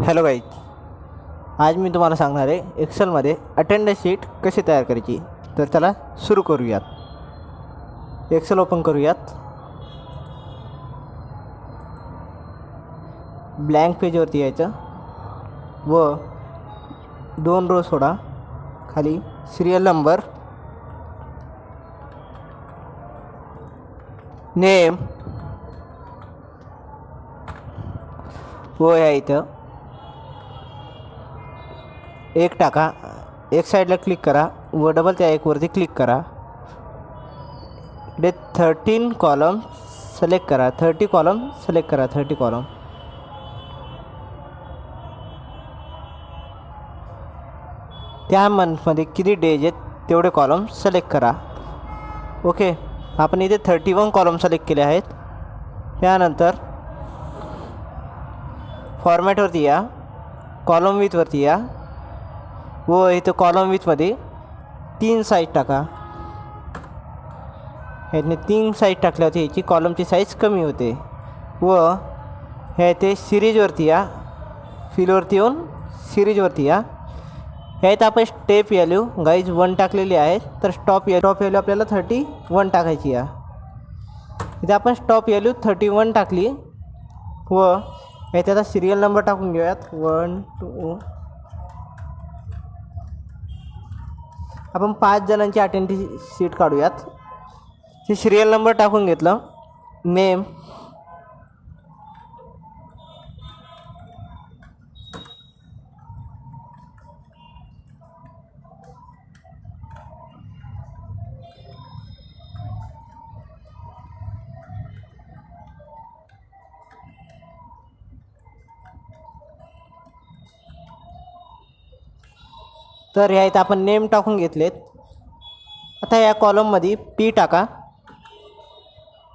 Hello guys, आज मी तुम्हाला सांगणार आहे एक्सेलमध्ये अटेंडन्स शीट कशी तयार करायची. तर चला सुरू करूयात. एक्सेल ओपन करूयात. ब्लँक पेजवरती यायचं व 2 रो सोडा. खाली सिरियल नंबर, नेम व या इथं एक टाका. एक साईडला क्लिक करा व डबल त्या एकवरती क्लिक करा. इकडे 13 कॉलम सिलेक्ट करा. 30 कॉलम सिलेक्ट करा. 30 कॉलम. त्या मंथमध्ये किती डेज आहेत तेवढे कॉलम सिलेक्ट करा. ओके, आपण इथे 31 कॉलम सिलेक्ट केले आहेत. त्यानंतर फॉर्मॅटवरती या, कॉलम विथवरती या व इथं कॉलम विथमध्ये 3 साईज टाका. ह्याने 3 साईज टाकल्यावरती याची कॉलमची साईज कमी होते. व ह्या इथे सिरीजवरती या, फिलवरती येऊन सिरीजवरती या. ह्या इथं आपण स्टेप व्हॅल्यू गाईज 1 टाकलेली आहे. तर स्टॉप व्हॅल्यू आपल्याला 31 टाकायची आहे. इथे आपण स्टॉप व्हॅल्यू 31 टाकली व यात आता सिरियल नंबर टाकून घेऊयात. 1 2. आपण 5 जणांची अटेंडन्स शीट काढूयात. हे सिरियल नंबर टाकून घेतलं. नेम, तर ह्या इथं आपण नेम टाकून घेतलेत. आता या कॉलममध्ये पी टाका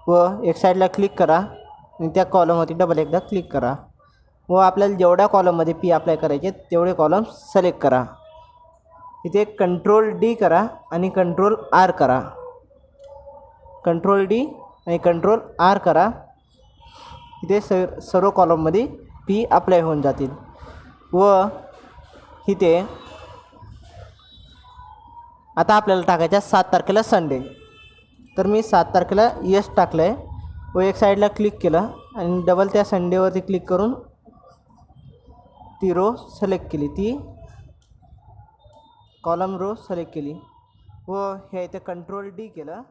व एक साईडला क्लिक करा आणि त्या कॉलमवरती डबल एकदा क्लिक करा व आपल्याला जेवढ्या कॉलममध्ये पी अप्लाय करायचे तेवढे कॉलम सिलेक्ट करा. इथे कंट्रोल डी करा आणि कंट्रोल आर करा. कंट्रोल डी आणि कंट्रोल आर करा. इथे सर्व कॉलममध्ये पी अप्लाय होऊन जातील. व इथे आता आपल्याला टाकायच्या 7 तारखेला संडे. तर मी 7 तारखेला यस टाकलं आहे व एक साईडला क्लिक केलं आणि डबल त्या संडेवरती क्लिक करून ती रो सिलेक्ट केली. ती कॉलम रो सिलेक्ट केली व हे इथे कंट्रोल डी केलं.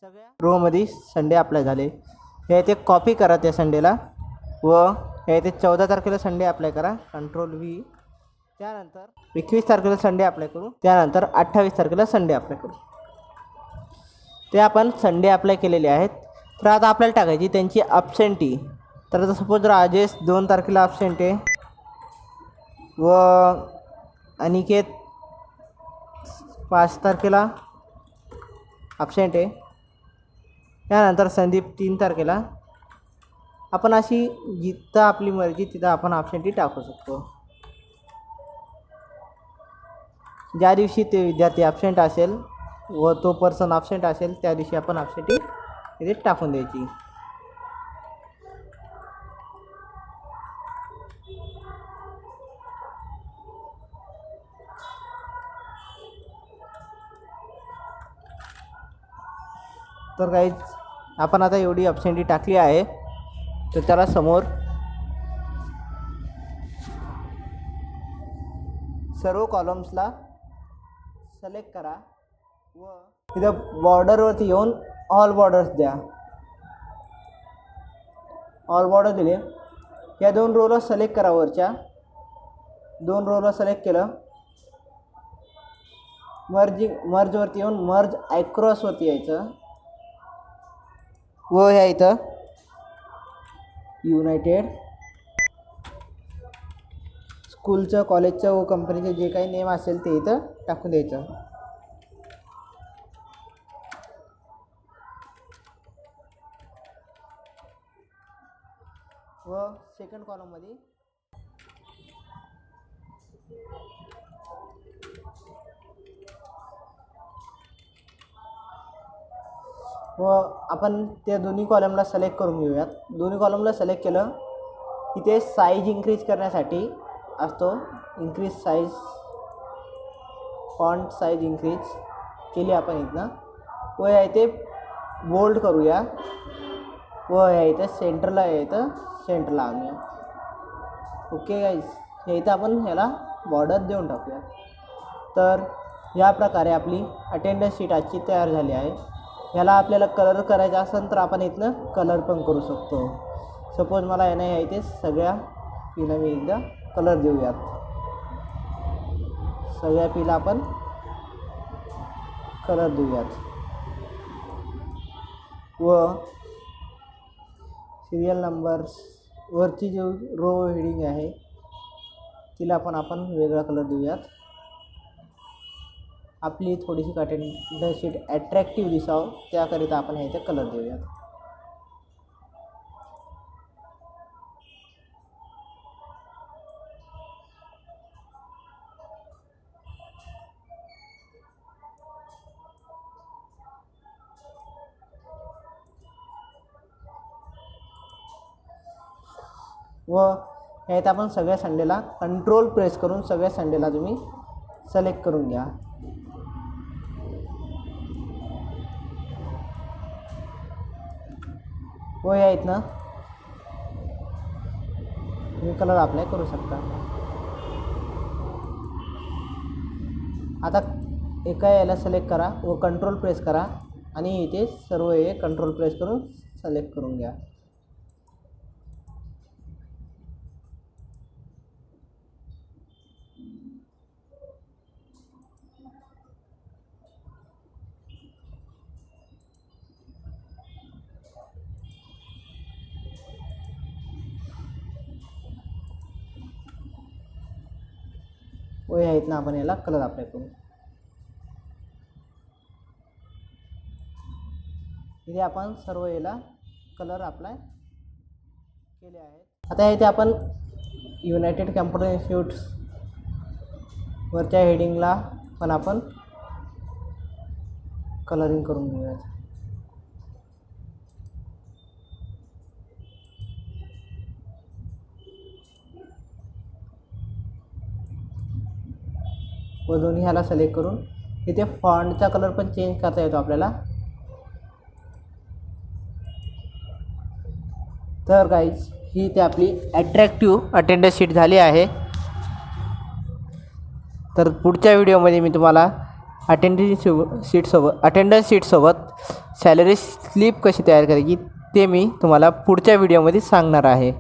सगळ्या रोमध्ये संडे अप्लाय झाले. हे इथे कॉपी करा त्या संडेला व हे इथे 14 तारखेला संडे अप्लाय करा. Control V. त्यानंतर 21 तारखेला संडे अप्लाय करू. त्यानंतर 28 तारखेला संडे अप्लाय करू. ते आपण संडे अप्लाय केलेले आहेत. तर आता आपल्याला टाकायची त्यांची ॲब्सेंटी. तर आता सपोज राजेश 2 तारखेला ॲब्सेंट आहे व अनिकेत 5 तारखेला ॲब्सेंट आहे. त्यानंतर संदीप 3 तारखेला. आपण अशी जिथं आपली मर्जी तिथं आपण ॲब्सेंटी टाकू शकतो. ज्या दिवशी ते विद्यार्थी ॲब्सेंट असेल व तो पर्सन ॲब्सेंट असेल त्या दिवशी आपण ॲब्सेंटी इथे टाकून द्यायची. तर काहीच आपण आता एवढी ॲब्सेंटी टाकली आहे. तर त्याला समोर सर्व कॉलम्सला सिलेक्ट करा व इथं बॉर्डरवरती येऊन ऑल बॉर्डर्स द्या. ऑल बॉर्डर दिले. या 2 रोला सिलेक्ट करा. वरच्या 2 रोला सिलेक्ट केलं. मर्जवरती येऊन मर्ज ॲक्रॉसवरती यायचं व ह्या इथं युनायटेड स्कूलचं, कॉलेजचं व कंपनीचं जे काही नेम असेल ते इथं टाकून द्यायचं. व सेकंड कॉलममध्ये व आपण त्या दोन्ही कॉलमला सिलेक्ट करून घेऊयात. दोन्ही कॉलमला सिलेक्ट केलं इथे साईज इन्क्रीज करण्यासाठी असतो, increase size, font size increase केली आपण इथनं. व या इथे बोल्ड करूया व या इथे सेंटरला सेंटरला आणूया. ओके गाईज, हे इथं आपण ह्याला बॉर्डर देऊन टाकूया. तर या प्रकारे आपली अटेंडन्स शीट आजची तयार झाली आहे. ह्याला आपल्याला कलर करायचा असेल तर आपण इथनं कलर पण करू शकतो. सपोज मला याने या इथे सगळ्या पीला मी एकदा कलर देऊयात. सगळ्या पीला आपण कलर देऊयात व सिरियल नंबर्स वरची जो रो हेडिंग आहे तिला पण आपण वेगळा कलर देऊयात. आपली थोडीशी अटेंडन्स शीट ॲट्रॅक्टिव्ह दिसावं त्याकरिता आपण ह्या इथे कलर देऊयात. व ह्यात आपण सगळ्या संडेला कंट्रोल प्रेस करून सगळ्या संडेला तुम्ही सिलेक्ट करून घ्या. व या इथनं तुम्ही कलर अप्लाय करू शकता. आता एका याला सिलेक्ट करा व कंट्रोल प्रेस करा आणि इथे सर्व हे कंट्रोल प्रेस करून सिलेक्ट करून घ्या. व या इथनं आपण याला कलर अप्लाय करू. इथे आपण सर्व याला कलर अप्लाय केले आहेत. आता इथे आपण युनायटेड कॉम्प्युटर इन्स्टिट्यूट वरच्या हेडिंगला पण आपण कलरिंग करून घेऊयात. व दोन्ही ह्याला सिलेक्ट करून इथे फॉन्टचा कलर पण चेंज करता येतो आपल्याला. तर गाईज ही इथे आपली ॲट्रॅक्टिव्ह अटेंडन्स शीट झाली आहे. तर पुढच्या व्हिडिओमध्ये मी तुम्हाला अटेंडन्स शीटसोबत सॅलरी स्लिप कशी तयार करायची ते मी तुम्हाला पुढच्या व्हिडिओमध्ये सांगणार आहे.